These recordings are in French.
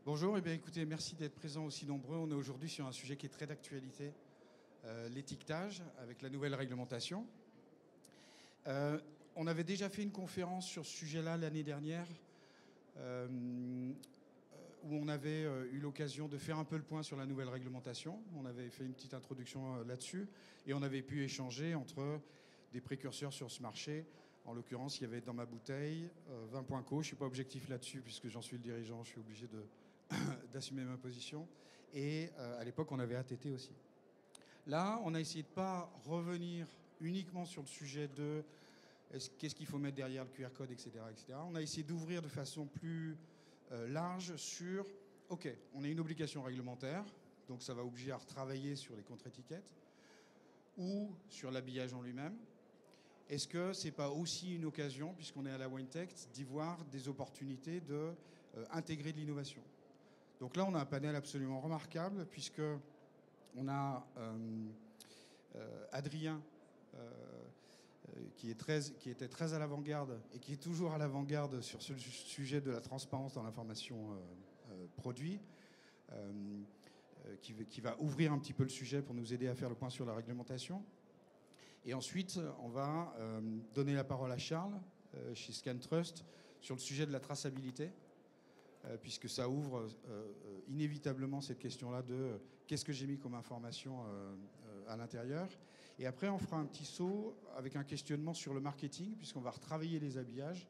Bonjour, écoutez, merci d'être présents aussi nombreux. On est aujourd'hui sur un sujet qui est très d'actualité, l'étiquetage avec la nouvelle réglementation. On avait déjà fait une conférence sur ce sujet-là l'année dernière, où on avait eu l'occasion de faire un peu le point sur la nouvelle réglementation. On avait fait une petite introduction là-dessus et on avait pu échanger entre des précurseurs sur ce marché. En l'occurrence, il y avait dans ma bouteille 20.co. Je ne suis pas objectif là-dessus puisque j'en suis le dirigeant, je suis obligé d'assumer ma position. Et à l'époque, on avait ATT aussi. Là, on a essayé de ne pas revenir uniquement sur le sujet de qu'est-ce qu'il faut mettre derrière le QR code, etc., etc. On a essayé d'ouvrir de façon plus large sur, OK, on a une obligation réglementaire, donc ça va obliger à retravailler sur les contre-étiquettes ou sur l'habillage en lui-même. Est-ce que ce n'est pas aussi une occasion, puisqu'on est à la WineTech, d'y voir des opportunités d'intégrer de l'innovation? Donc là, on a un panel absolument remarquable, puisqu'on a Adrien, qui était très à l'avant-garde et qui est toujours à l'avant-garde sur ce sujet de la transparence dans l'information produit, qui va ouvrir un petit peu le sujet pour nous aider à faire le point sur la réglementation. Et ensuite, on va donner la parole à Charles, chez ScanTrust, sur le sujet de la traçabilité, puisque ça ouvre inévitablement cette question-là de qu'est-ce que j'ai mis comme information à l'intérieur. Et après, on fera un petit saut avec un questionnement sur le marketing, puisqu'on va retravailler les habillages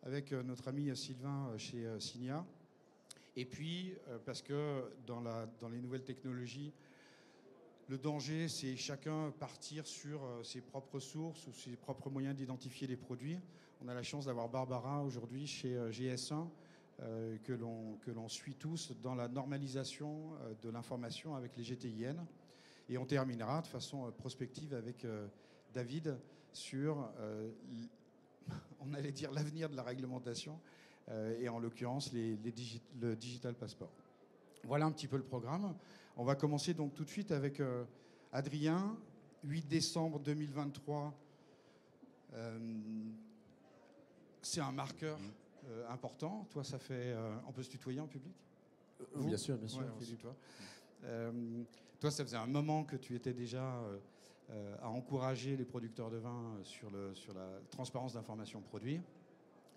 avec notre ami Sylvain chez Signia. Et puis, parce que dans les nouvelles technologies, le danger, c'est chacun partir sur ses propres sources ou ses propres moyens d'identifier les produits. On a la chance d'avoir Barbara aujourd'hui chez GS1, que l'on suit tous dans la normalisation de l'information avec les GTIN. Et on terminera de façon prospective avec David sur, on allait dire, l'avenir de la réglementation, et en l'occurrence le Digital Passport. Voilà un petit peu le programme. On va commencer donc tout de suite avec Adrien, 8 décembre 2023. C'est un marqueur important. Toi, ça fait... on peut se tutoyer en public ? Bien sûr, bien sûr. Ouais, on se tutoie. Toi, ça faisait un moment que tu étais déjà à encourager les producteurs de vin sur la transparence d'information produit.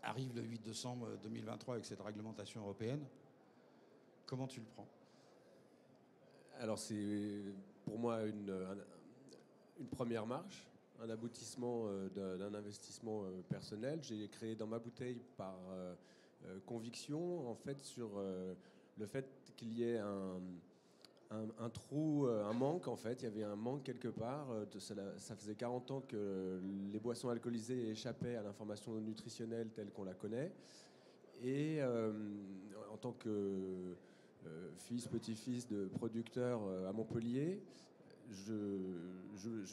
Arrive le 8 décembre 2023 avec cette réglementation européenne. Comment tu le prends ? Alors c'est pour moi une première marche, un aboutissement d'un investissement personnel. J'ai créé dans ma bouteille par conviction, en fait, sur le fait qu'il y ait un trou, un manque, en fait. Il y avait un manque quelque part. Ça faisait 40 ans que les boissons alcoolisées échappaient à l'information nutritionnelle telle qu'on la connaît. Et en tant que fils, petit-fils de producteur à Montpellier, je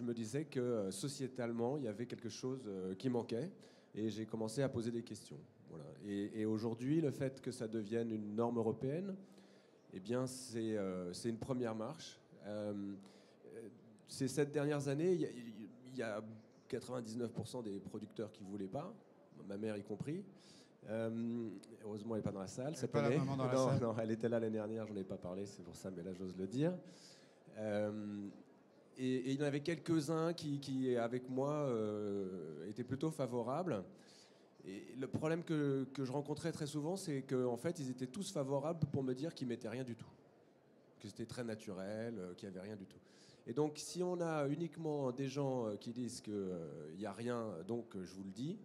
me disais que sociétalement, il y avait quelque chose qui manquait. Et j'ai commencé à poser des questions. Voilà. Et aujourd'hui, le fait que ça devienne une norme européenne, eh bien, c'est une première marche. Ces 7 dernières années, il y a 99% des producteurs qui ne voulaient pas, ma mère y compris. Heureusement, elle n'est pas dans la salle cette année. Non, elle était là l'année dernière, j'en ai pas parlé, c'est pour ça, mais là, j'ose le dire. Et il y en avait quelques-uns qui avec moi, étaient plutôt favorables. Et le problème que je rencontrais très souvent, c'est qu'en fait, ils étaient tous favorables pour me dire qu'ils ne mettaient rien du tout. Que c'était très naturel, qu'il n'y avait rien du tout. Et donc, si on a uniquement des gens qui disent qu'il n'y a rien, donc je vous le dis,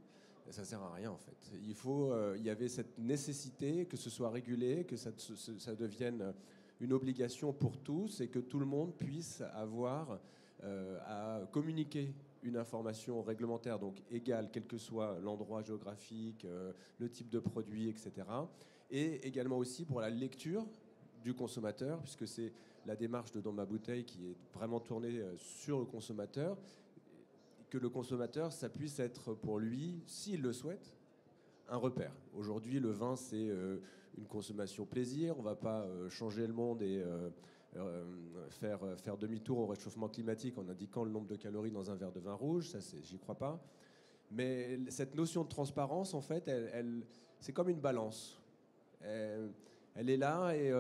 ça ne sert à rien en fait. Il y avait cette nécessité que ce soit régulé, que ça devienne une obligation pour tous et que tout le monde puisse avoir à communiquer une information réglementaire, donc égale, quel que soit l'endroit géographique, le type de produit, etc. Et également aussi pour la lecture du consommateur, puisque c'est la démarche de Dans ma bouteille qui est vraiment tournée sur le consommateur, que le consommateur, ça puisse être pour lui, s'il le souhaite, un repère. Aujourd'hui, le vin, c'est une consommation plaisir. On ne va pas changer le monde et faire demi-tour au réchauffement climatique en indiquant le nombre de calories dans un verre de vin rouge. Ça, j'y crois pas. Mais cette notion de transparence, en fait, c'est comme une balance. elle est là et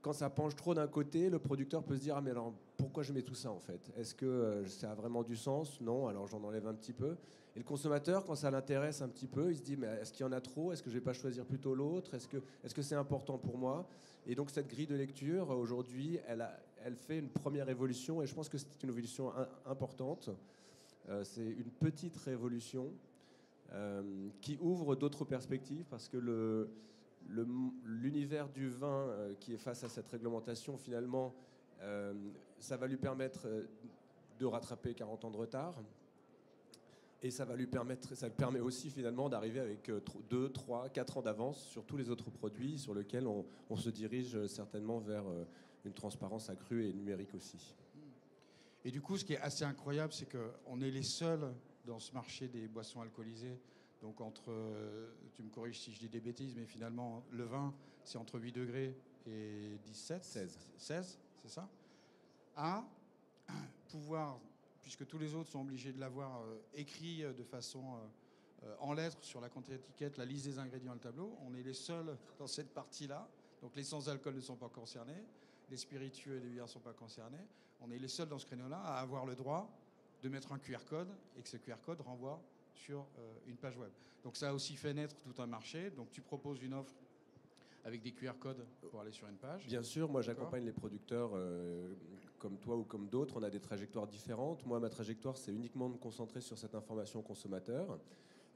quand ça penche trop d'un côté, le producteur peut se dire ah mais alors pourquoi je mets tout ça en fait? Est-ce que ça a vraiment du sens? Non, alors j'en enlève un petit peu. Et le consommateur, quand ça l'intéresse un petit peu, il se dit mais est-ce qu'il y en a trop? Est-ce que je vais pas choisir plutôt l'autre? Est-ce que c'est important pour moi? Et donc cette grille de lecture aujourd'hui, elle fait une première évolution et je pense que c'est une évolution importante. C'est une petite révolution qui ouvre d'autres perspectives parce que l'univers du vin qui est face à cette réglementation, finalement, ça va lui permettre de rattraper 40 ans de retard. Et ça permet aussi finalement d'arriver avec 2, 3, 4 ans d'avance sur tous les autres produits sur lesquels on se dirige certainement vers une transparence accrue et numérique aussi. Et du coup, ce qui est assez incroyable, c'est qu'on est les seuls dans ce marché des boissons alcoolisées. Donc tu me corriges si je dis des bêtises, mais finalement, le vin, c'est entre 8 degrés et 16, c'est ça? À pouvoir, puisque tous les autres sont obligés de l'avoir écrit de façon en lettres sur la contre-étiquette, la liste des ingrédients et le tableau, on est les seuls dans cette partie-là. Donc les sans-alcool ne sont pas concernés, les spiritueux et les bières ne sont pas concernés. On est les seuls dans ce créneau-là à avoir le droit de mettre un QR code et que ce QR code renvoie sur une page web. Donc ça a aussi fait naître tout un marché. Donc tu proposes une offre avec des QR codes pour aller sur une page. Bien sûr, moi j'accompagne les producteurs comme toi ou comme d'autres. On a des trajectoires différentes. Moi, ma trajectoire, c'est uniquement de me concentrer sur cette information consommateur,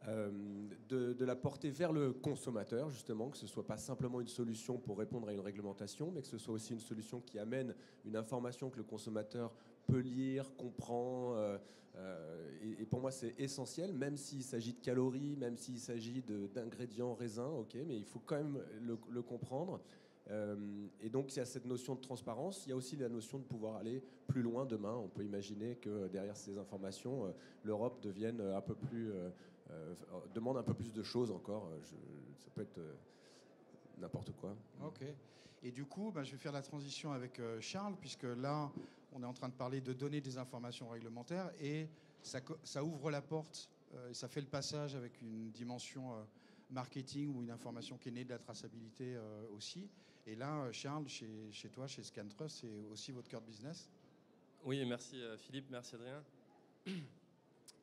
de la porter vers le consommateur, justement, que ce ne soit pas simplement une solution pour répondre à une réglementation, mais que ce soit aussi une solution qui amène une information que le consommateur peut lire, comprend. Et pour moi, c'est essentiel, même s'il s'agit de calories, même s'il s'agit d'ingrédients raisins, ok, mais il faut quand même le comprendre. Et donc, il y a cette notion de transparence. Il y a aussi la notion de pouvoir aller plus loin demain. On peut imaginer que derrière ces informations, l'Europe devienne un peu plus, demande un peu plus de choses encore. Ça peut être n'importe quoi. Ok. Et du coup, je vais faire la transition avec Charles, puisque là, on est en train de parler de donner des informations réglementaires et ça ouvre la porte, ça fait le passage avec une dimension marketing ou une information qui est née de la traçabilité aussi. Et là, Charles, chez toi, chez ScanTrust, c'est aussi votre cœur de business? Oui, merci Philippe, merci Adrien.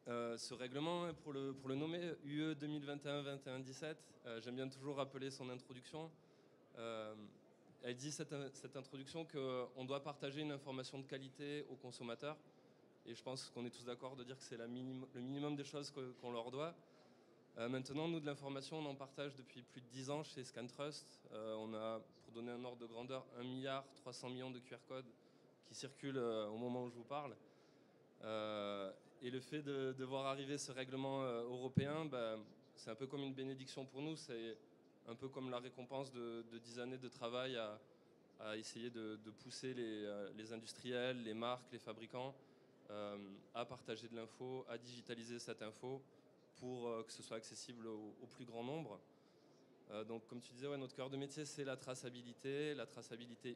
Ce règlement, pour le nommer UE 2021-21-17, j'aime bien toujours rappeler son introduction. Elle dit cette introduction qu'on doit partager une information de qualité aux consommateurs. Et je pense qu'on est tous d'accord de dire que c'est le minimum des choses qu'on leur doit. Maintenant, nous, de l'information, on en partage depuis plus de 10 ans chez ScanTrust. On a, pour donner un ordre de grandeur, 1,3 milliard de QR codes qui circulent au moment où je vous parle. Et le fait de voir arriver ce règlement européen, c'est un peu comme une bénédiction pour nous. C'est un peu comme la récompense de 10 années de travail à essayer de pousser les industriels, les marques, les fabricants à partager de l'info, à digitaliser cette info pour que ce soit accessible au plus grand nombre. Donc comme tu disais, notre cœur de métier, c'est la traçabilité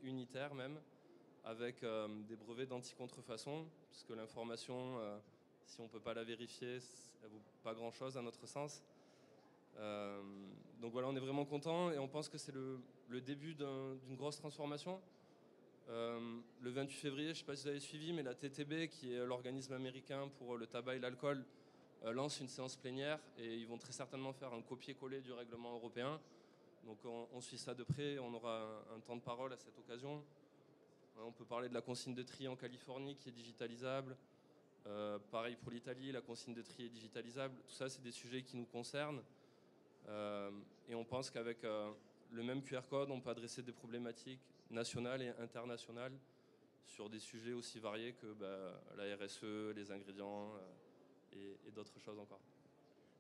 unitaire même, avec des brevets d'anti-contrefaçon, parce que l'information, si on ne peut pas la vérifier, elle ne vaut pas grand-chose à notre sens. Donc voilà, on est vraiment content et on pense que c'est le début d'une grosse transformation. Le 28 février, je ne sais pas si vous avez suivi, mais la TTB, qui est l'organisme américain pour le tabac et l'alcool, lance une séance plénière et ils vont très certainement faire un copier-coller du règlement européen. Donc on suit ça de près, on aura un temps de parole à cette occasion. On peut parler de la consigne de tri en Californie qui est digitalisable. Pareil pour l'Italie, la consigne de tri est digitalisable. Tout ça, c'est des sujets qui nous concernent. Et on pense qu'avec le même QR code, on peut adresser des problématiques nationales et internationales sur des sujets aussi variés que la RSE, les ingrédients et d'autres choses encore.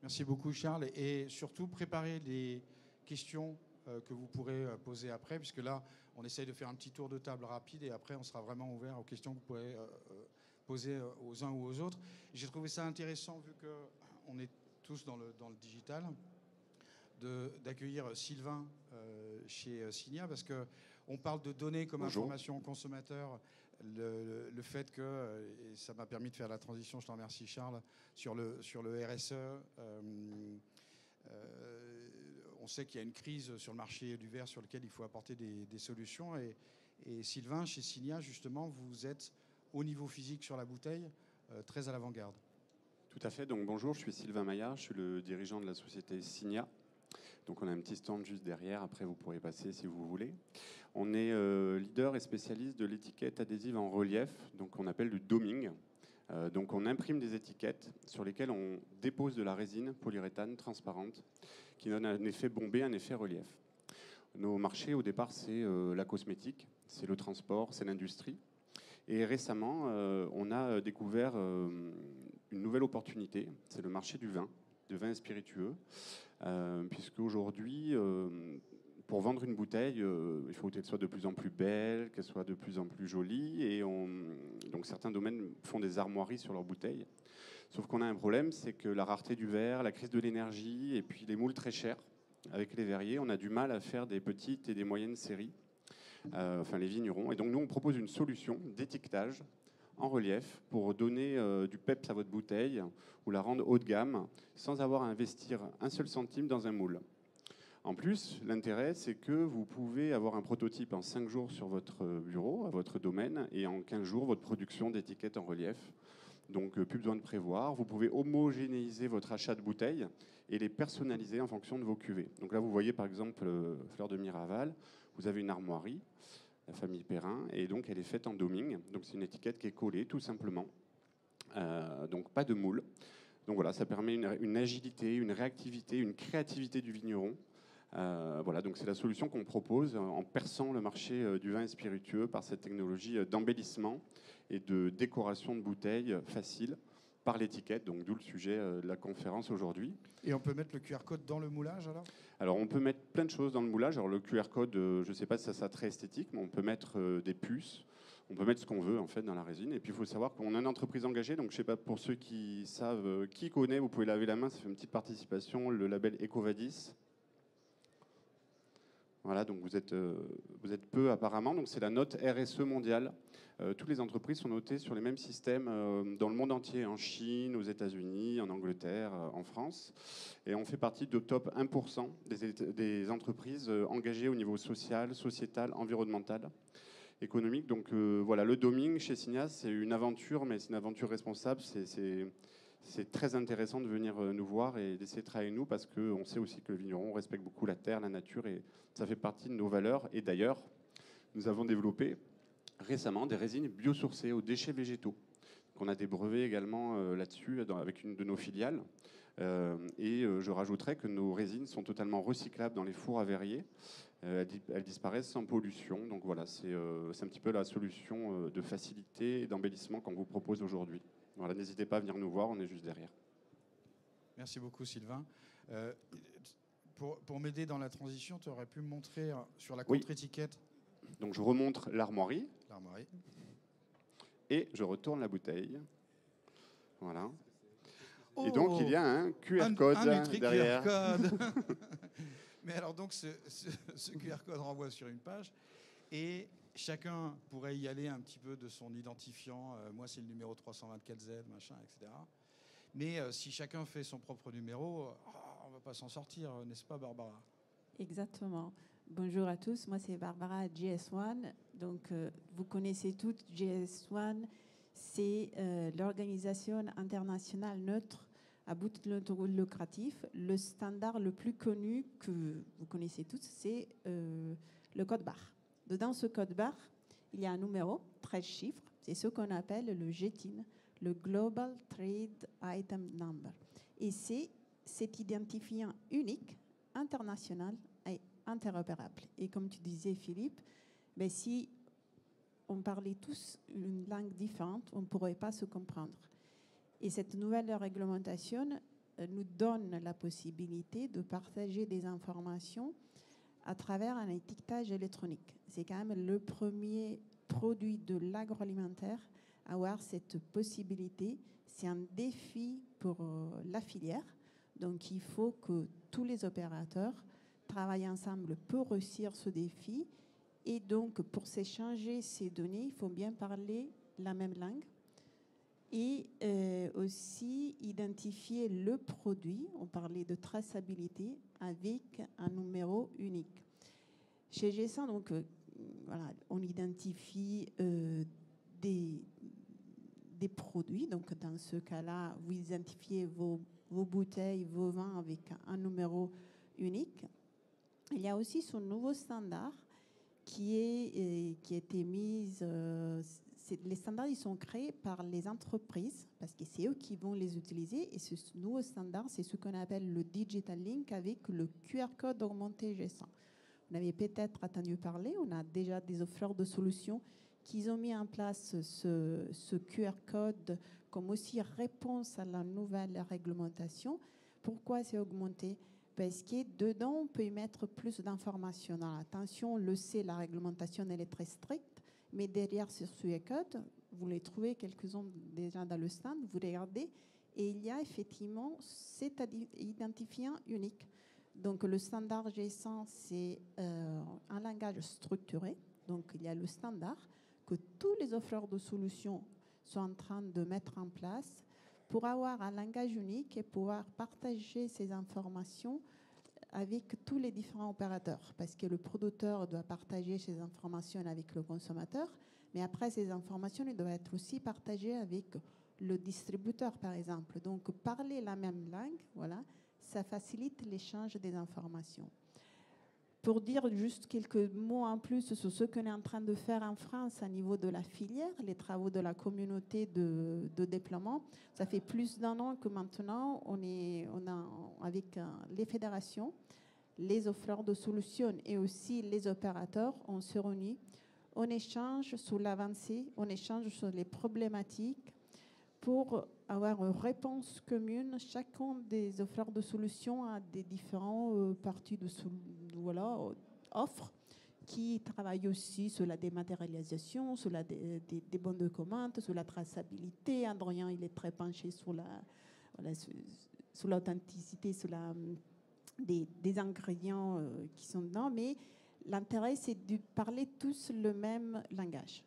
Merci beaucoup, Charles. Et surtout, préparez les questions que vous pourrez poser après, puisque là, on essaye de faire un petit tour de table rapide et après, on sera vraiment ouvert aux questions que vous pourrez poser aux uns ou aux autres. J'ai trouvé ça intéressant, vu qu'on est tous dans le digital, d'accueillir Sylvain chez Signia, parce qu'on parle de données comme Bonjour. information aux consommateurs. Le fait que, et ça m'a permis de faire la transition, je t'en remercie Charles, sur le RSE, on sait qu'il y a une crise sur le marché du verre sur lequel il faut apporter des solutions. Et Sylvain, chez Signia, justement, vous êtes au niveau physique sur la bouteille, très à l'avant-garde. Tout à fait. Donc bonjour, je suis Sylvain Maillard, je suis le dirigeant de la société Signia. Donc on a un petit stand juste derrière, après vous pourrez passer si vous voulez. On est leader et spécialiste de l'étiquette adhésive en relief, donc on appelle du doming. Donc on imprime des étiquettes sur lesquelles on dépose de la résine polyuréthane transparente qui donne un effet bombé, un effet relief. Nos marchés au départ c'est la cosmétique, c'est le transport, c'est l'industrie. Et récemment on a découvert une nouvelle opportunité, c'est le marché du vin, de vin spiritueux, puisque aujourd'hui pour vendre une bouteille, il faut qu'elle soit de plus en plus belle, qu'elle soit de plus en plus jolie. Et donc certains domaines font des armoiries sur leurs bouteilles. Sauf qu'on a un problème, c'est que la rareté du verre, la crise de l'énergie, et puis les moules très chers avec les verriers, on a du mal à faire des petites et des moyennes séries, enfin les vignerons. Et donc nous, on propose une solution d'étiquetage en relief pour donner du peps à votre bouteille ou la rendre haut de gamme sans avoir à investir un seul centime dans un moule. En plus, l'intérêt, c'est que vous pouvez avoir un prototype en 5 jours sur votre bureau, à votre domaine, et en 15 jours, votre production d'étiquettes en relief. Donc, plus besoin de prévoir. Vous pouvez homogénéiser votre achat de bouteilles et les personnaliser en fonction de vos cuvées. Donc là, vous voyez par exemple Fleur de Miraval. Vous avez une armoirie, la famille Perrin, et donc elle est faite en doming. Donc c'est une étiquette qui est collée, tout simplement. Donc pas de moule. Donc voilà, ça permet une agilité, une réactivité, une créativité du vigneron. Voilà, donc c'est la solution qu'on propose en perçant le marché du vin spiritueux par cette technologie d'embellissement et de décoration de bouteilles facile par l'étiquette, donc d'où le sujet de la conférence aujourd'hui. Et on peut mettre le QR code dans le moulage alors ? Alors on peut mettre plein de choses dans le moulage. Alors le QR code, je ne sais pas si ça sera très esthétique, mais on peut mettre des puces, on peut mettre ce qu'on veut en fait dans la résine. Et puis il faut savoir qu'on a une entreprise engagée, donc je ne sais pas pour ceux qui savent, qui connaît, vous pouvez laver la main, ça fait une petite participation, le label EcoVadis. Voilà, donc vous êtes peu apparemment, donc c'est la note RSE mondiale. Toutes les entreprises sont notées sur les mêmes systèmes dans le monde entier, en Chine, aux États-Unis, en Angleterre, en France. Et on fait partie de top 1% des entreprises engagées au niveau social, sociétal, environnemental, économique. Donc voilà, le doming chez Signia, c'est une aventure, mais c'est une aventure responsable. C'est très intéressant de venir nous voir et d'essayer de travailler avec nous parce qu'on sait aussi que le vigneron respecte beaucoup la terre, la nature et ça fait partie de nos valeurs. Et d'ailleurs, nous avons développé récemment des résines biosourcées aux déchets végétaux. On a des brevets également là-dessus avec une de nos filiales. Et je rajouterais que nos résines sont totalement recyclables dans les fours à verrier. Elles disparaissent sans pollution. Donc voilà, c'est un petit peu la solution de facilité et d'embellissement qu'on vous propose aujourd'hui. Voilà, n'hésitez pas à venir nous voir, on est juste derrière. Merci beaucoup Sylvain. Pour m'aider dans la transition, tu aurais pu me montrer sur la contre-étiquette. Donc je remonte l'armoirie. L'armoirie. Et je retourne la bouteille. Voilà. Oh, et donc il y a un QR code derrière. QR code. Mais alors donc ce QR code renvoie sur une page et chacun pourrait y aller un petit peu de son identifiant. Moi, c'est le numéro 324Z, machin, etc. Mais si chacun fait son propre numéro, on ne va pas s'en sortir, n'est-ce pas, Barbara ? Exactement. Bonjour à tous, moi c'est Barbara GS1. Donc, vous connaissez toutes GS1, c'est l'organisation internationale neutre à but lucratif. Le standard le plus connu que vous connaissez tous, c'est le code barre. Dedans ce code barre, il y a un numéro, 13 chiffres, c'est ce qu'on appelle le GTIN, le Global Trade Item Number. Et c'est cet identifiant unique, international et interopérable. Et comme tu disais, Philippe, ben si on parlait tous une langue différente, on ne pourrait pas se comprendre. Et cette nouvelle réglementation nous donne la possibilité de partager des informations à travers un étiquetage électronique. C'est quand même le premier produit de l'agroalimentaire à avoir cette possibilité. C'est un défi pour la filière. Donc, il faut que tous les opérateurs travaillent ensemble pour réussir ce défi. Et donc, pour s'échanger ces données, il faut bien parler la même langue. et aussi identifier le produit, on parlait de traçabilité, avec un numéro unique. Chez GESA, donc, voilà, on identifie des produits. Donc, dans ce cas-là, vous identifiez vos bouteilles, vos vins avec un numéro unique. Il y a aussi ce nouveau standard qui a été mis. Les standards, ils sont créés par les entreprises parce que c'est eux qui vont les utiliser. Et ce nouveau standard, c'est ce qu'on appelle le Digital Link avec le QR code augmenté GESA. Vous avez peut-être entendu parler, on a déjà des offreurs de solutions qui ont mis en place ce QR code comme aussi réponse à la nouvelle réglementation. Pourquoi c'est augmenté? Parce que dedans, on peut y mettre plus d'informations. Attention, on le sait, la réglementation, elle est très stricte, mais derrière ce QR code, vous les trouvez quelques-uns déjà dans le stand, vous regardez, et il y a effectivement cet identifiant unique. Donc, le standard G100, c'est un langage structuré. Donc, il y a le standard que tous les offreurs de solutions sont en train de mettre en place pour avoir un langage unique et pouvoir partager ces informations avec tous les différents opérateurs. Parce que le producteur doit partager ces informations avec le consommateur, mais après, ces informations doivent être aussi partagées avec le distributeur, par exemple. Donc, parler la même langue, voilà, ça facilite l'échange des informations. Pour dire juste quelques mots en plus sur ce qu'on est en train de faire en France à niveau de la filière, les travaux de la communauté de déploiement, ça fait plus d'un an que maintenant, on a avec les fédérations, les offreurs de solutions et aussi les opérateurs, on se réunit, on échange sur l'avancée, on échange sur les problématiques pour avoir une réponse commune. Chacun des offreurs de solutions a des différents parties de offres qui travaillent aussi sur la dématérialisation, sur des bons de commande, sur la traçabilité. Androyan, il est très penché sur l'authenticité, sur des ingrédients qui sont dedans. Mais l'intérêt, c'est de parler tous le même langage.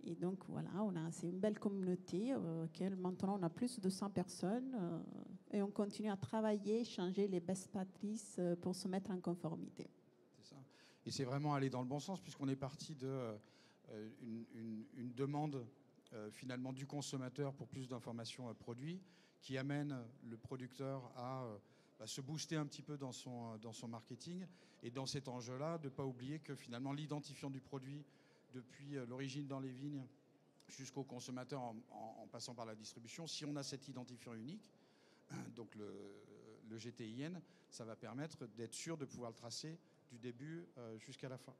Et donc, voilà, c'est une belle communauté auquel maintenant on a plus de 100 personnes et on continue à travailler, changer les best practices pour se mettre en conformité. C'est ça. Et c'est vraiment aller dans le bon sens puisqu'on est parti d'une demande finalement du consommateur pour plus d'informations produits qui amène le producteur à se booster un petit peu dans son marketing et dans cet enjeu-là, de ne pas oublier que finalement l'identifiant du produit depuis l'origine dans les vignes jusqu'au consommateur en passant par la distribution, si on a cet identifiant unique, donc le GTIN, ça va permettre d'être sûr de pouvoir le tracer du début jusqu'à la fin.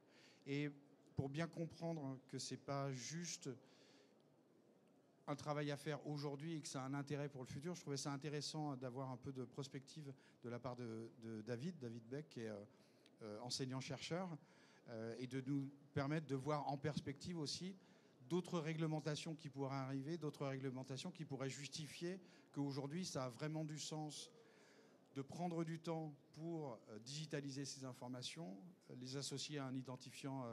Et pour bien comprendre que ce n'est pas juste un travail à faire aujourd'hui et que ça a un intérêt pour le futur, je trouvais ça intéressant d'avoir un peu de prospective de la part de David Beck, qui est enseignant-chercheur, et de nous permettre de voir en perspective aussi d'autres réglementations qui pourraient arriver, d'autres réglementations qui pourraient justifier qu'aujourd'hui, ça a vraiment du sens de prendre du temps pour digitaliser ces informations, les associer à un identifiant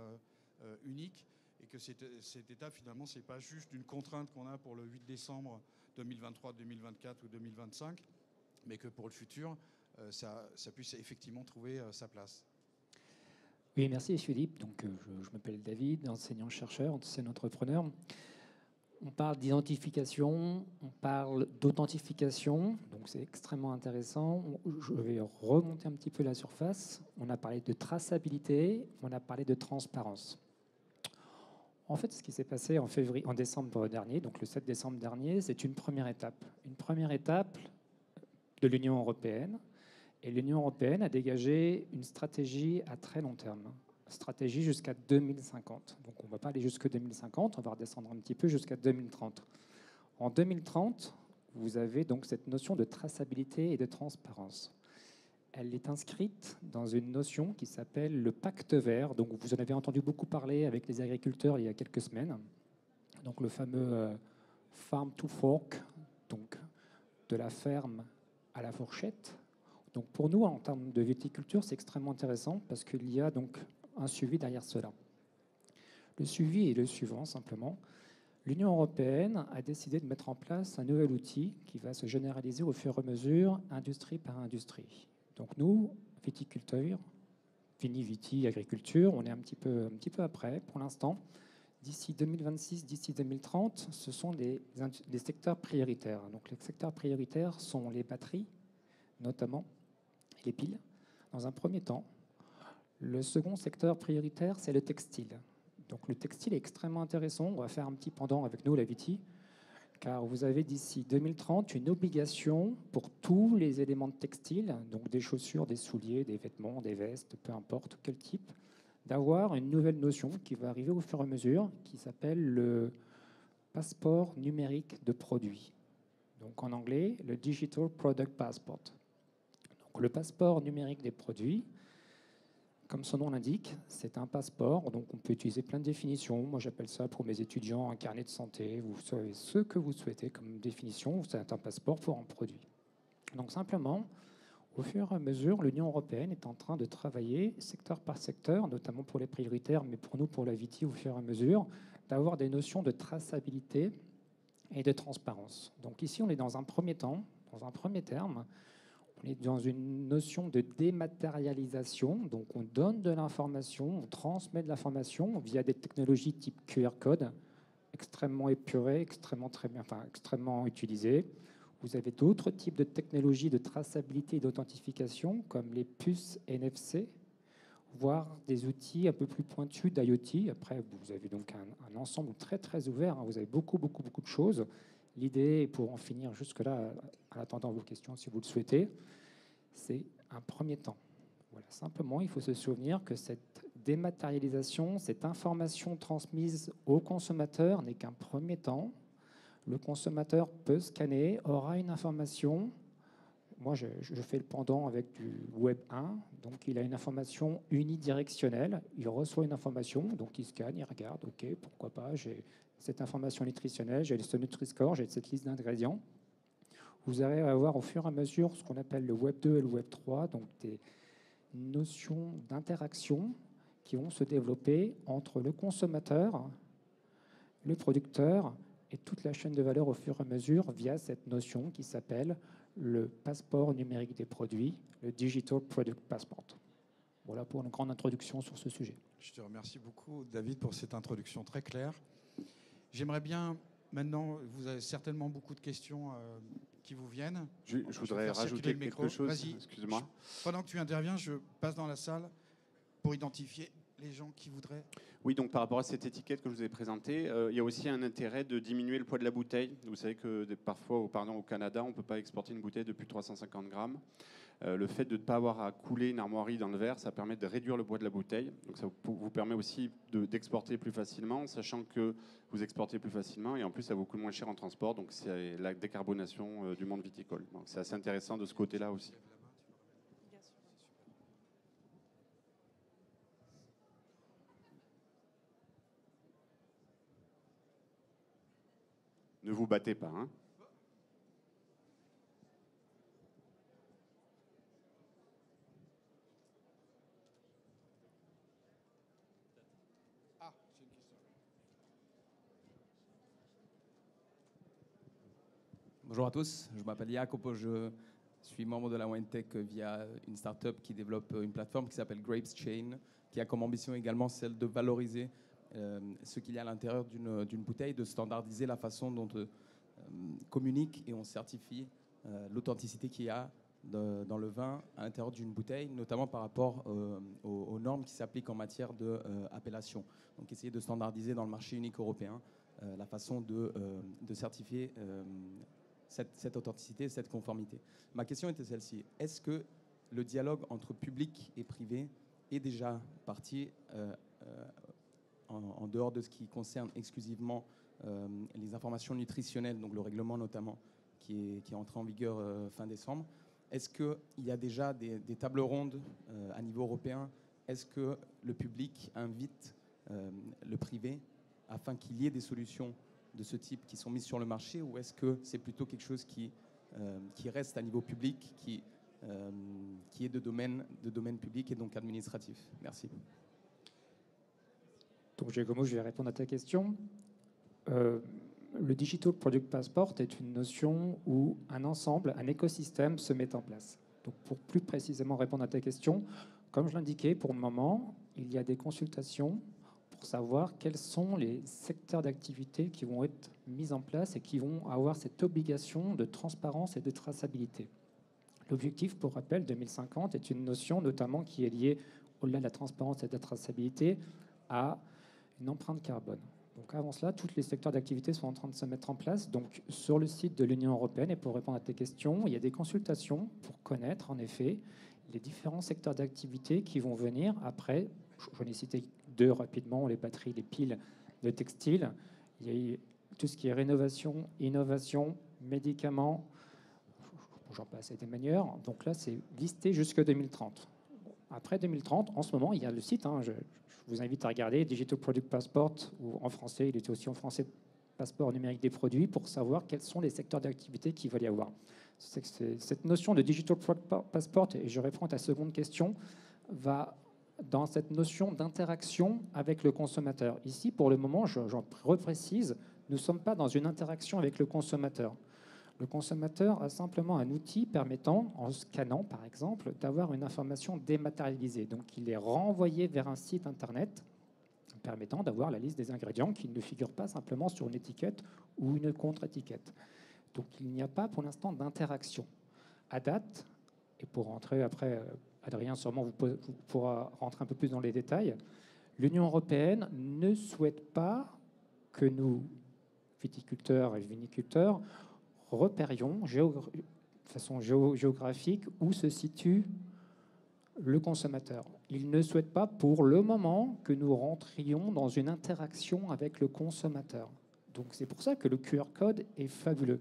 unique, et que cette étape, finalement, ce n'est pas juste une contrainte qu'on a pour le 8 décembre 2023, 2024 ou 2025, mais que pour le futur, ça puisse effectivement trouver sa place. Oui, merci Philippe. Donc, je m'appelle David, enseignant-chercheur, ancien entrepreneur. On parle d'identification, on parle d'authentification, donc c'est extrêmement intéressant. Je vais remonter un petit peu la surface. On a parlé de traçabilité, on a parlé de transparence. En fait, ce qui s'est passé en décembre dernier, donc le 7 décembre dernier, c'est une première étape. Une première étape de l'Union européenne. Et l'Union européenne a dégagé une stratégie à très long terme, stratégie jusqu'à 2050. Donc on ne va pas aller jusqu'à 2050, on va redescendre un petit peu jusqu'à 2030. En 2030, vous avez donc cette notion de traçabilité et de transparence. Elle est inscrite dans une notion qui s'appelle le pacte vert. Donc vous en avez entendu beaucoup parler avec les agriculteurs il y a quelques semaines. Donc le fameux farm to fork, donc de la ferme à la fourchette. Donc pour nous, en termes de viticulture, c'est extrêmement intéressant parce qu'il y a donc un suivi derrière cela. Le suivi est le suivant, simplement. l'Union européenne a décidé de mettre en place un nouvel outil qui va se généraliser au fur et à mesure, industrie par industrie. Donc nous, viticulteurs, vini, agriculture, on est un petit peu après pour l'instant. D'ici 2026, d'ici 2030, ce sont des secteurs prioritaires. Donc les secteurs prioritaires sont les batteries, notamment, et les piles, dans un premier temps. Le second secteur prioritaire, c'est le textile. Donc le textile est extrêmement intéressant. On va faire un petit pendant avec nous, la Viti, car vous avez d'ici 2030 une obligation pour tous les éléments de textile, donc des chaussures, des souliers, des vêtements, des vestes, peu importe quel type, d'avoir une nouvelle notion qui va arriver au fur et à mesure, qui s'appelle le passeport numérique de produits. Donc en anglais, le Digital Product Passport. Donc le passeport numérique des produits, comme son nom l'indique, c'est un passeport, donc on peut utiliser plein de définitions. Moi, j'appelle ça pour mes étudiants un carnet de santé. Vous savez ce que vous souhaitez comme définition, c'est un passeport pour un produit. Donc simplement, au fur et à mesure, l'Union européenne est en train de travailler secteur par secteur, notamment pour les prioritaires, mais pour nous, pour la Viti, au fur et à mesure, d'avoir des notions de traçabilité et de transparence. Donc ici, on est dans un premier temps, dans un premier terme, on est dans une notion de dématérialisation, donc on donne de l'information, on transmet de l'information via des technologies type QR code, extrêmement épurées, extrêmement utilisées. Vous avez d'autres types de technologies de traçabilité et d'authentification, comme les puces NFC, voire des outils un peu plus pointus d'IoT. Après, vous avez donc un ensemble très très ouvert, hein. Vous avez beaucoup de choses. L'idée, pour en finir jusque-là, en attendant vos questions si vous le souhaitez, c'est un premier temps. Voilà. Simplement, il faut se souvenir que cette dématérialisation, cette information transmise au consommateur n'est qu'un premier temps. Le consommateur peut scanner, aura une information. Moi, je fais le pendant avec du Web 1. Donc, il a une information unidirectionnelle. Il reçoit une information, donc il scanne, il regarde. OK, pourquoi pas, j'ai cette information nutritionnelle, j'ai ce Nutri-Score, j'ai cette liste d'ingrédients. Vous allez avoir au fur et à mesure ce qu'on appelle le Web 2 et le Web 3, donc des notions d'interaction qui vont se développer entre le consommateur, le producteur et toute la chaîne de valeur au fur et à mesure via cette notion qui s'appelle le passeport numérique des produits, le Digital Product Passport. Voilà pour une grande introduction sur ce sujet. Je te remercie beaucoup, David, pour cette introduction très claire. J'aimerais bien, maintenant, vous avez certainement beaucoup de questions qui vous viennent. Je voudrais rajouter quelque chose. Vas-y, excuse-moi. Pendant que tu interviens, je passe dans la salle pour identifier les gens qui voudraient. Oui, donc par rapport à cette étiquette que je vous ai présentée, il y a aussi un intérêt de diminuer le poids de la bouteille. Vous savez que parfois, au Canada, on ne peut pas exporter une bouteille de plus de 350 grammes. Le fait de ne pas avoir à couler une armoirie dans le verre, ça permet de réduire le poids de la bouteille. Donc ça vous permet aussi d'exporter plus facilement, sachant que vous exportez plus facilement et en plus ça vous coûte moins cher en transport. Donc c'est la décarbonation du monde viticole. Donc c'est assez intéressant de ce côté-là aussi. Ne vous battez pas, hein. Bonjour à tous, je m'appelle Jacopo, je suis membre de la WineTech via une start-up qui développe une plateforme qui s'appelle Grapes Chain, qui a comme ambition également celle de valoriser ce qu'il y a à l'intérieur d'une bouteille, de standardiser la façon dont on communique et on certifie l'authenticité qu'il y a dans le vin à l'intérieur d'une bouteille, notamment par rapport aux normes qui s'appliquent en matière d'appellation. Donc essayer de standardiser dans le marché unique européen la façon de certifier cette authenticité, cette conformité. Ma question était celle-ci. Est-ce que le dialogue entre public et privé est déjà parti en dehors de ce qui concerne exclusivement les informations nutritionnelles, donc le règlement notamment qui est entré en vigueur fin décembre? Est-ce qu'il y a déjà des tables rondes à niveau européen? Est-ce que le public invite le privé afin qu'il y ait des solutions de ce type qui sont mises sur le marché, ou est-ce que c'est plutôt quelque chose qui reste à niveau public, qui est de domaine public et donc administratif? Merci. Donc, Giacomo, je vais répondre à ta question. Le Digital Product Passport est une notion où un ensemble, un écosystème se met en place. Donc, pour plus précisément répondre à ta question, comme je l'indiquais, pour le moment, il y a des consultations pour savoir quels sont les secteurs d'activité qui vont être mis en place et qui vont avoir cette obligation de transparence et de traçabilité. L'objectif, pour rappel, 2050 est une notion notamment qui est liée, au-delà de la transparence et de la traçabilité, à une empreinte carbone. Donc avant cela, tous les secteurs d'activité sont en train de se mettre en place. Donc sur le site de l'Union européenne, et pour répondre à tes questions, il y a des consultations pour connaître en effet les différents secteurs d'activité qui vont venir après. J'en ai cité deux rapidement, les batteries, les piles, le textile. Il y a eu tout ce qui est rénovation, innovation, médicaments, j'en passe et des manières. Donc là, c'est listé jusqu'à 2030. Après 2030, en ce moment, il y a le site, je vous invite à regarder Digital Product Passport, ou en français, il était aussi en français, passeport numérique des produits, pour savoir quels sont les secteurs d'activité qu'il va y avoir. Cette notion de Digital Product Passport, et je réponds à ta seconde question, va dans cette notion d'interaction avec le consommateur. Ici, pour le moment, j'en reprécise, nous ne sommes pas dans une interaction avec le consommateur. Le consommateur a simplement un outil permettant, en scannant par exemple, d'avoir une information dématérialisée. Donc il est renvoyé vers un site internet permettant d'avoir la liste des ingrédients qui ne figurent pas simplement sur une étiquette ou une contre-étiquette. Donc il n'y a pas pour l'instant d'interaction. À date, et pour rentrer après, Adrien sûrement vous pourra rentrer un peu plus dans les détails, l'Union européenne ne souhaite pas que nous, viticulteurs et viniculteurs, repérions de façon géographique où se situe le consommateur. Il ne souhaite pas pour le moment que nous rentrions dans une interaction avec le consommateur. Donc c'est pour ça que le QR code est fabuleux,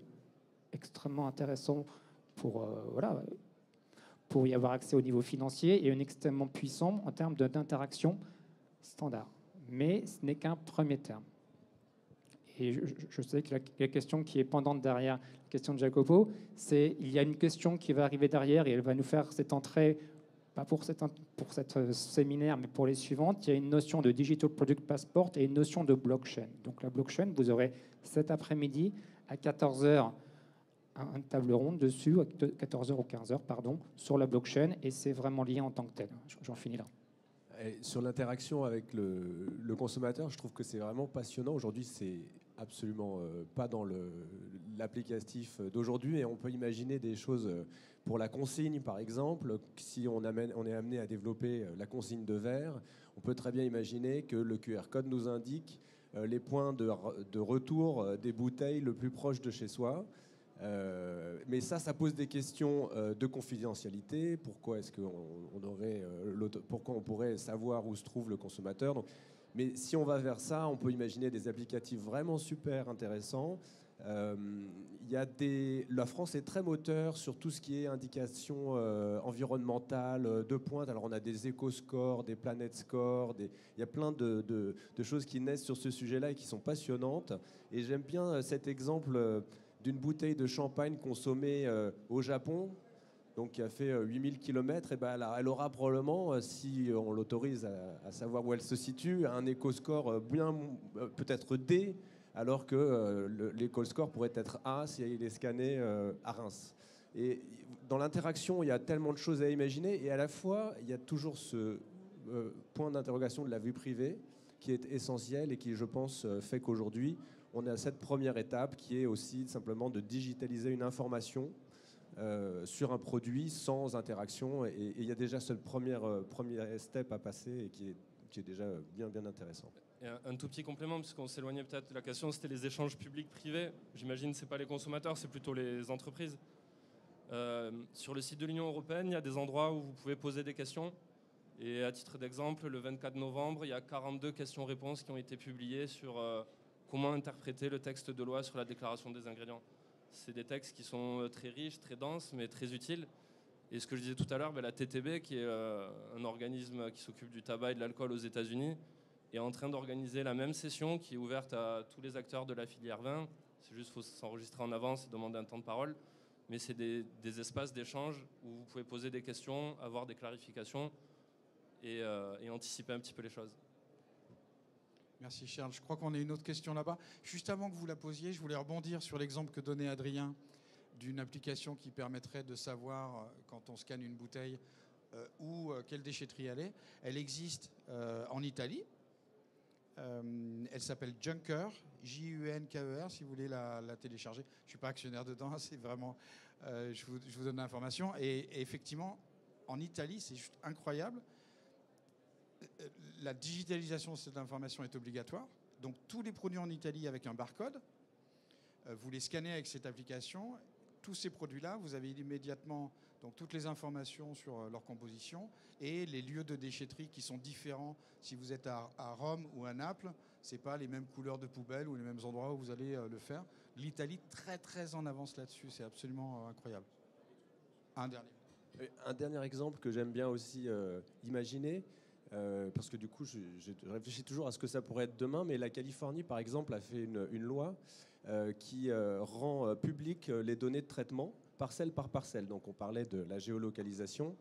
extrêmement intéressant pour y avoir accès au niveau financier et extrêmement puissant en termes d'interaction standard. Mais ce n'est qu'un premier terme. Et je sais que la question qui est pendante derrière la question de Jacopo, c'est il y a une question qui va arriver derrière et elle va nous faire cette entrée, pas pour cette séminaire, mais pour les suivantes. Il y a une notion de Digital Product Passport et une notion de blockchain. Donc la blockchain, vous aurez cet après-midi à 14h une table ronde dessus, à 14h ou 15h, pardon, sur la blockchain, et c'est vraiment lié en tant que tel. J'en finis là. Et sur l'interaction avec le consommateur, je trouve que c'est vraiment passionnant. Aujourd'hui, c'est absolument pas dans l'applicatif d'aujourd'hui, et on peut imaginer des choses pour la consigne, par exemple. Si on est amené à développer la consigne de verre, on peut très bien imaginer que le QR code nous indique les points de retour des bouteilles le plus proche de chez soi. Mais ça pose des questions de confidentialité. Pourquoi est-ce pourquoi on pourrait savoir où se trouve le consommateur? Donc, mais si on va vers ça, on peut imaginer des applicatifs vraiment super intéressants. La France est très moteur sur tout ce qui est indication environnementale de pointe. Alors on a des éco-scores, des planètes scores, il y a plein de choses qui naissent sur ce sujet-là et qui sont passionnantes. Et j'aime bien cet exemple d'une bouteille de champagne consommée au Japon, donc qui a fait 8000 km, et ben elle aura probablement, si on l'autorise à savoir où elle se situe, un éco-score bien peut-être D, alors que l'éco-score pourrait être A si il est scanné à Reims. Et dans l'interaction, il y a tellement de choses à imaginer, et à la fois, il y a toujours ce point d'interrogation de la vie privée qui est essentiel et qui, je pense, fait qu'aujourd'hui, on est à cette première étape qui est aussi simplement de digitaliser une information sur un produit sans interaction. Et il y a déjà ce premier step à passer et qui est déjà bien intéressant. Et un tout petit complément, puisqu'on s'éloignait peut-être de la question, c'était les échanges publics-privés. J'imagine que ce n'est pas les consommateurs, c'est plutôt les entreprises. Sur le site de l'Union européenne, il y a des endroits où vous pouvez poser des questions. Et à titre d'exemple, le 24 novembre, il y a 42 questions-réponses qui ont été publiées sur comment interpréter le texte de loi sur la déclaration des ingrédients. C'est des textes qui sont très riches, très denses, mais très utiles. Et ce que je disais tout à l'heure, la TTB, qui est un organisme qui s'occupe du tabac et de l'alcool aux États-Unis, est en train d'organiser la même session qui est ouverte à tous les acteurs de la filière vin. C'est juste qu'il faut s'enregistrer en avance et demander un temps de parole. Mais c'est des espaces d'échange où vous pouvez poser des questions, avoir des clarifications et anticiper un petit peu les choses. Merci Charles. Je crois qu'on a une autre question là-bas. Juste avant que vous la posiez, je voulais rebondir sur l'exemple que donnait Adrien d'une application qui permettrait de savoir, quand on scanne une bouteille, où quelle déchetterie elle est. Elle existe en Italie. Elle s'appelle Junker, Junker, si vous voulez la télécharger. Je ne suis pas actionnaire dedans, c'est vraiment... je vous donne l'information. Et effectivement, en Italie, c'est juste incroyable. La digitalisation de cette information est obligatoire. Donc tous les produits en Italie avec un barcode, vous les scannez avec cette application. Tous ces produits-là, vous avez immédiatement donc, toutes les informations sur leur composition et les lieux de déchetterie qui sont différents. Si vous êtes à Rome ou à Naples, ce n'est pas les mêmes couleurs de poubelles ou les mêmes endroits où vous allez le faire. L'Italie, très très en avance là-dessus. C'est absolument incroyable. Un dernier exemple que j'aime bien aussi imaginer, parce que du coup, je réfléchis toujours à ce que ça pourrait être demain, mais la Californie, par exemple, a fait une loi qui rend public les données de traitement, parcelle par parcelle. Donc on parlait de la géolocalisation.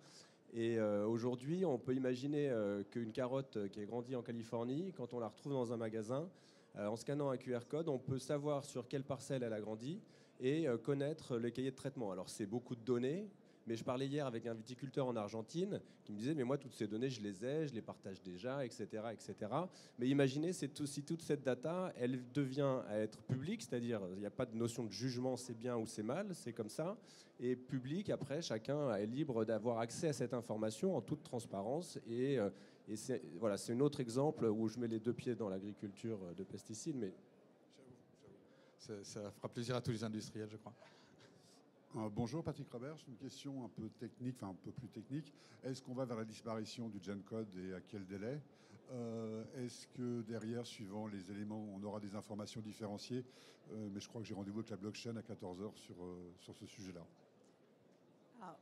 Et aujourd'hui, on peut imaginer qu'une carotte qui est grandie en Californie, quand on la retrouve dans un magasin, en scannant un QR code, on peut savoir sur quelle parcelle elle a grandi et connaître le cahier de traitement. Alors c'est beaucoup de données, mais je parlais hier avec un viticulteur en Argentine qui me disait mais moi toutes ces données je les partage déjà, etc., etc. Mais imaginez si toute cette data elle devient à être publique, c'est-à-dire il n'y a pas de notion de jugement, c'est bien ou c'est mal, c'est comme ça, et public, après chacun est libre d'avoir accès à cette information en toute transparence et c'est un autre exemple où je mets les deux pieds dans l'agriculture de pesticides, mais ça fera plaisir à tous les industriels, je crois. Bonjour Patrick Robert, une question un peu technique, enfin un peu plus technique. Est-ce qu'on va vers la disparition du GenCode et à quel délai ? Est-ce que derrière, suivant les éléments, on aura des informations différenciées ? Mais je crois que j'ai rendez-vous avec la blockchain à 14h sur ce sujet-là. Alors,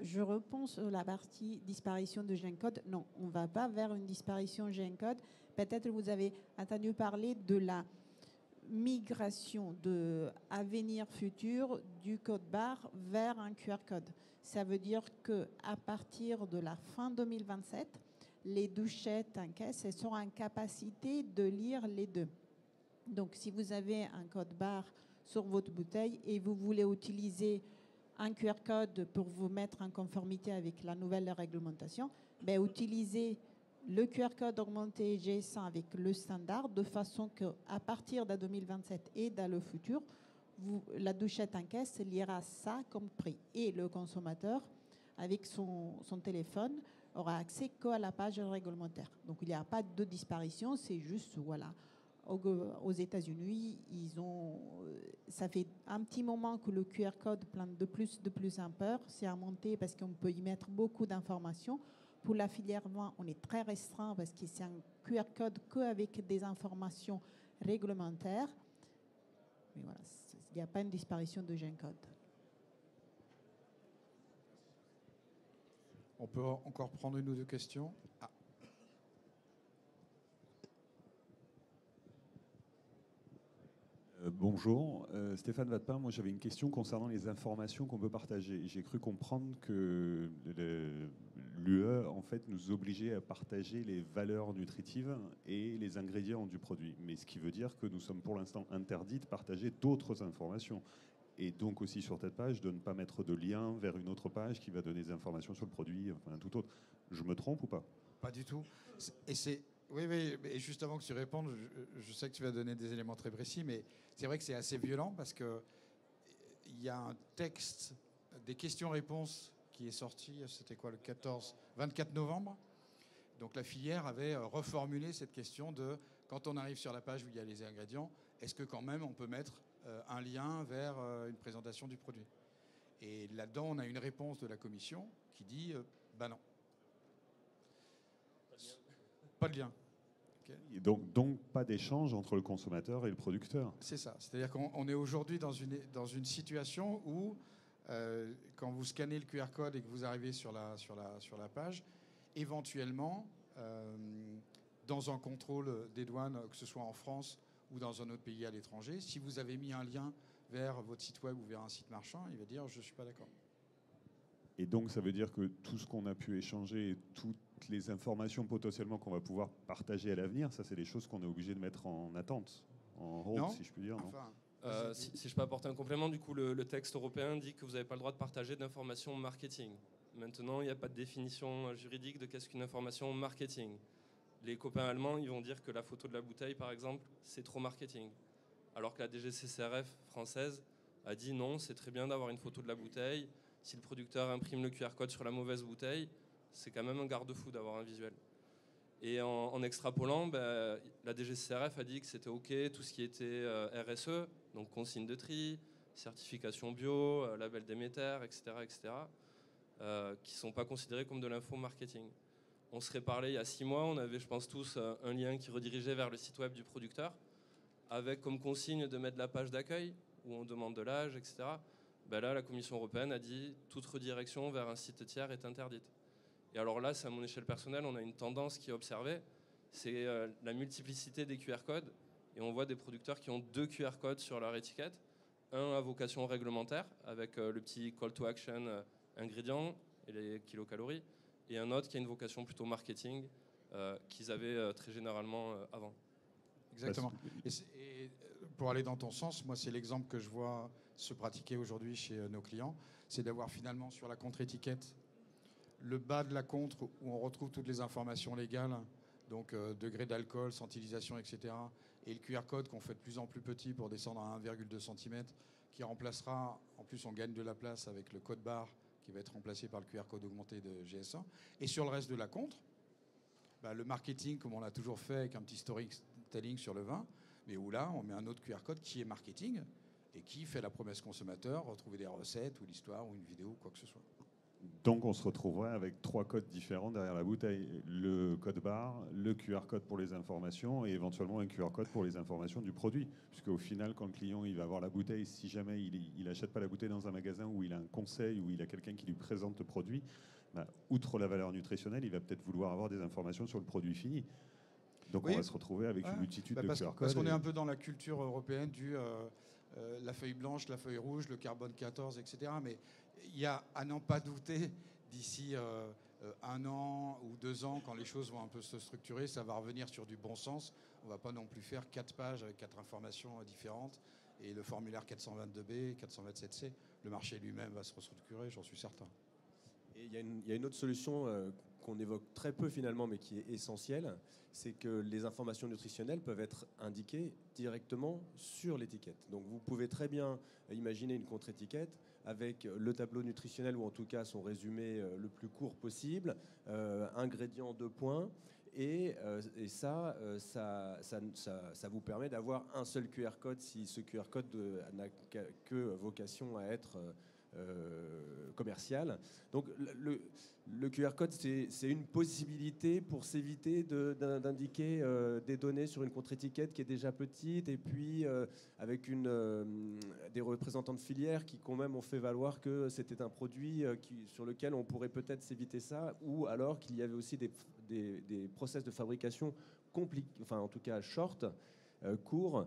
je réponds sur la partie disparition de GenCode. Non, on ne va pas vers une disparition GenCode. Peut-être que vous avez entendu parler de la migration de avenir futur du code barre vers un QR code. Ça veut dire qu'à partir de la fin 2027, les douchettes en caisse elles seront en capacité de lire les deux. Donc, si vous avez un code barre sur votre bouteille et vous voulez utiliser un QR code pour vous mettre en conformité avec la nouvelle réglementation, utilisez le QR code augmenté G100 avec le standard, de façon qu'à partir de 2027 et dans le futur, la douchette en caisse lira ça comme prix. Et le consommateur, avec son téléphone, aura accès qu'à la page réglementaire. Donc il n'y a pas de disparition, c'est juste, voilà. Aux États-Unis, ça fait un petit moment que le QR code plante de plus en peur. C'est à monter parce qu'on peut y mettre beaucoup d'informations. Pour la filière vin, on est très restreint parce que c'est un QR code qu'avec des informations réglementaires. Mais voilà, il n'y a pas une disparition de GenCode. On peut encore prendre une ou deux questions. Bonjour, Stéphane Vatepin. Moi, j'avais une question concernant les informations qu'on peut partager. J'ai cru comprendre que l'UE, en fait, nous obligeait à partager les valeurs nutritives et les ingrédients du produit. Mais ce qui veut dire que nous sommes pour l'instant interdits de partager d'autres informations. Et donc aussi sur cette page, de ne pas mettre de lien vers une autre page qui va donner des informations sur le produit, enfin tout autre. Je me trompe ou pas ? Pas du tout. Et c'est... Oui, et juste avant que tu répondes, je sais que tu vas donner des éléments très précis, mais c'est vrai que c'est assez violent parce qu'il y a un texte des questions-réponses qui est sorti, c'était quoi, le 24 novembre. Donc la filière avait reformulé cette question de, quand on arrive sur la page où il y a les ingrédients, est-ce que quand même on peut mettre un lien vers une présentation du produit ? Et là-dedans, on a une réponse de la commission qui dit, non. Pas de lien. Okay. Et donc pas d'échange entre le consommateur et le producteur. C'est ça. C'est-à-dire qu'on est aujourd'hui dans une situation où, quand vous scannez le QR code et que vous arrivez sur la page, éventuellement, dans un contrôle des douanes, que ce soit en France ou dans un autre pays à l'étranger, si vous avez mis un lien vers votre site web ou vers un site marchand, il va dire « je ne suis pas d'accord ». Et donc ça veut dire que tout ce qu'on a pu échanger, toutes toutes les informations potentiellement qu'on va pouvoir partager à l'avenir, ça c'est des choses qu'on est obligé de mettre en attente, en hold, Non. si je puis dire. Non Enfin, Si je peux apporter un complément, du coup, le texte européen dit que vous n'avez pas le droit de partager d'informations marketing. Maintenant, il n'y a pas de définition juridique de qu'est-ce qu'une information marketing. Les copains allemands, ils vont dire que la photo de la bouteille, par exemple, c'est trop marketing. Alors que la DGCCRF française a dit non, c'est très bien d'avoir une photo de la bouteille. Si le producteur imprime le QR code sur la mauvaise bouteille, c'est quand même un garde-fou d'avoir un visuel. Et en extrapolant, la DGCCRF a dit que c'était OK, tout ce qui était RSE, donc consigne de tri, certification bio, label Déméter, etc., qui ne sont pas considérés comme de l'info marketing. On serait parlé il y a 6 mois, on avait, je pense tous, un lien qui redirigeait vers le site web du producteur, avec comme consigne de mettre la page d'accueil, où on demande de l'âge, etc. Là, la Commission européenne a dit toute redirection vers un site tiers est interdite. Et alors là, c'est à mon échelle personnelle, on a une tendance qui est observée, c'est la multiplicité des QR codes. Et on voit des producteurs qui ont 2 QR codes sur leur étiquette. Un à vocation réglementaire, avec le petit call to action ingrédients et les kilocalories. Et un autre qui a une vocation plutôt marketing, qu'ils avaient très généralement avant. Exactement. Et pour aller dans ton sens, moi, c'est l'exemple que je vois se pratiquer aujourd'hui chez nos clients. C'est d'avoir finalement sur la contre-étiquette le bas de la contre où on retrouve toutes les informations légales, donc degré d'alcool, centilisation, etc. Et le QR code qu'on fait de plus en plus petit pour descendre à 1,2 cm, qui remplacera, en plus on gagne de la place avec le code barre qui va être remplacé par le QR code augmenté de GS1. Et sur le reste de la contre, le marketing, comme on l'a toujours fait avec un petit storytelling sur le vin, mais où là, on met un autre QR code qui est marketing et qui fait la promesse consommateur, retrouver des recettes ou l'histoire ou une vidéo ou quoi que ce soit. Donc on se retrouverait avec 3 codes différents derrière la bouteille. Le code barre, le QR code pour les informations et éventuellement un QR code pour les informations du produit. Puisqu'au final, quand le client il va voir la bouteille, si jamais il n'achète pas la bouteille dans un magasin où il a un conseil, où il a quelqu'un qui lui présente le produit, outre la valeur nutritionnelle, il va peut-être vouloir avoir des informations sur le produit fini. Donc on va se retrouver avec une multitude de QR codes. Parce qu'on est un peu dans la culture européenne du la feuille blanche, la feuille rouge, le carbone 14, etc. Mais il y a à n'en pas douter, d'ici 1 an ou 2 ans, quand les choses vont un peu se structurer, ça va revenir sur du bon sens. On ne va pas non plus faire 4 pages avec 4 informations différentes. Et le formulaire 422B, 427C, le marché lui-même va se restructurer, j'en suis certain. Et il y a une autre solution qu'on évoque très peu finalement, mais qui est essentielle, c'est que les informations nutritionnelles peuvent être indiquées directement sur l'étiquette. Donc vous pouvez très bien imaginer une contre-étiquette avec le tableau nutritionnel, ou en tout cas son résumé le plus court possible, ingrédients 2 points, et ça vous permet d'avoir un seul QR code si ce QR code n'a que vocation à être commercial. Donc le QR code, c'est une possibilité pour s'éviter d'indiquer des données sur une contre-étiquette qui est déjà petite, et puis avec des représentants de filière qui quand même ont fait valoir que c'était un produit sur lequel on pourrait peut-être s'éviter ça, ou alors qu'il y avait aussi des process de fabrication compliqués, enfin en tout cas short, courts,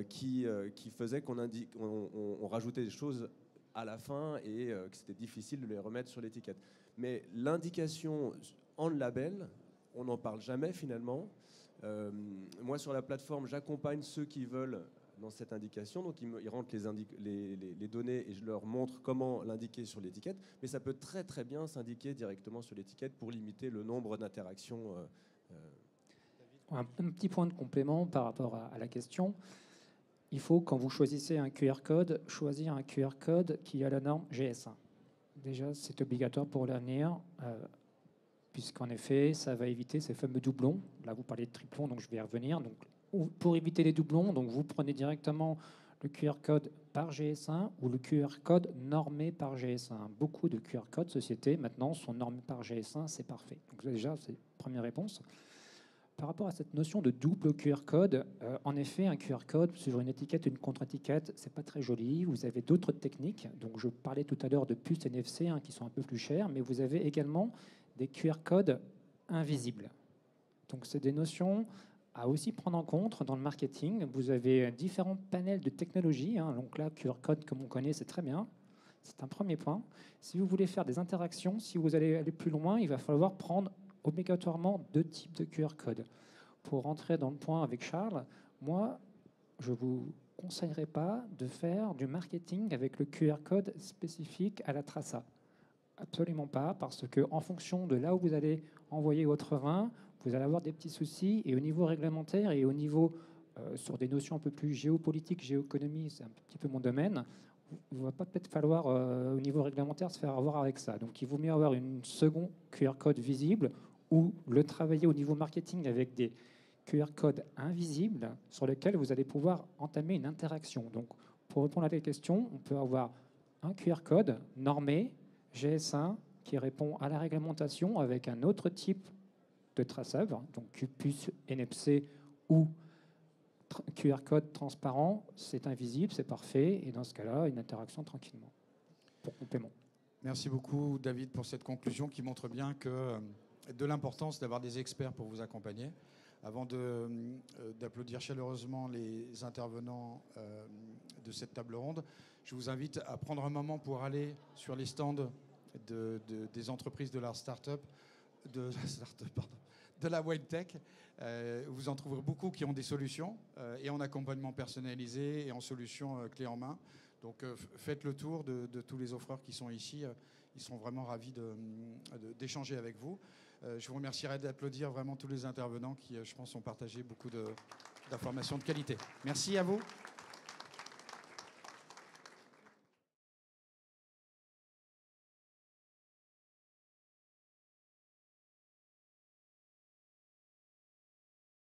qui faisaient qu'on rajoutait des choses à la fin et que c'était difficile de les remettre sur l'étiquette. Mais l'indication en label, on n'en parle jamais finalement. Moi, sur la plateforme, j'accompagne ceux qui veulent dans cette indication. Donc, ils rentrent les données et je leur montre comment l'indiquer sur l'étiquette. Mais ça peut très, très bien s'indiquer directement sur l'étiquette pour limiter le nombre d'interactions. Un petit point de complément par rapport à la question. Il faut, quand vous choisissez un QR code, choisir un QR code qui a la norme GS1. Déjà, c'est obligatoire pour l'avenir, puisqu'en effet, ça va éviter ces fameux doublons. Là, vous parlez de triplons, donc je vais y revenir. Donc, pour éviter les doublons, donc vous prenez directement le QR code par GS1 ou le QR code normé par GS1. Beaucoup de QR codes sociétés, maintenant, sont normés par GS1, c'est parfait. Donc déjà, c'est la première réponse. Par rapport à cette notion de double QR code, en effet, un QR code sur une étiquette, une contre-étiquette, c'est pas très joli. Vous avez d'autres techniques. Donc, je parlais tout à l'heure de puces NFC qui sont un peu plus chères, mais vous avez également des QR codes invisibles. Donc, c'est des notions à aussi prendre en compte dans le marketing. Vous avez différents panels de technologies. Donc là, QR code, comme on connaît, c'est très bien. C'est un premier point. Si vous voulez faire des interactions, si vous allez aller plus loin, il va falloir prendre obligatoirement 2 types de QR code. Pour rentrer dans le point avec Charles, moi, je ne vous conseillerais pas de faire du marketing avec le QR code spécifique à la traça. Absolument pas, parce qu'en fonction de là où vous allez envoyer votre vin, vous allez avoir des petits soucis, et au niveau réglementaire et au niveau, sur des notions un peu plus géopolitiques, géoéconomie, c'est un petit peu mon domaine, il ne va pas peut-être falloir, au niveau réglementaire, se faire avoir avec ça. Donc il vaut mieux avoir une seconde QR code visible ou le travailler au niveau marketing avec des QR codes invisibles sur lesquels vous allez pouvoir entamer une interaction. Donc pour répondre à la question, on peut avoir un QR code normé, GS1, qui répond à la réglementation avec un autre type de traçable, donc puce NFC ou QR code transparent, c'est invisible, c'est parfait, et dans ce cas-là, une interaction tranquillement, pour complément. Merci beaucoup, David, pour cette conclusion qui montre bien de l'importance d'avoir des experts pour vous accompagner. Avant d'applaudir chaleureusement les intervenants de cette table ronde, je vous invite à prendre un moment pour aller sur les stands des entreprises de la start-up, de la WineTech. Vous en trouverez beaucoup qui ont des solutions et en accompagnement personnalisé et en solutions clés en main. Donc faites le tour de tous les offreurs qui sont ici. Ils seront vraiment ravis d'échanger avec vous. Je vous remercierai d'applaudir vraiment tous les intervenants qui, je pense, ont partagé beaucoup d'informations de qualité. Merci à vous.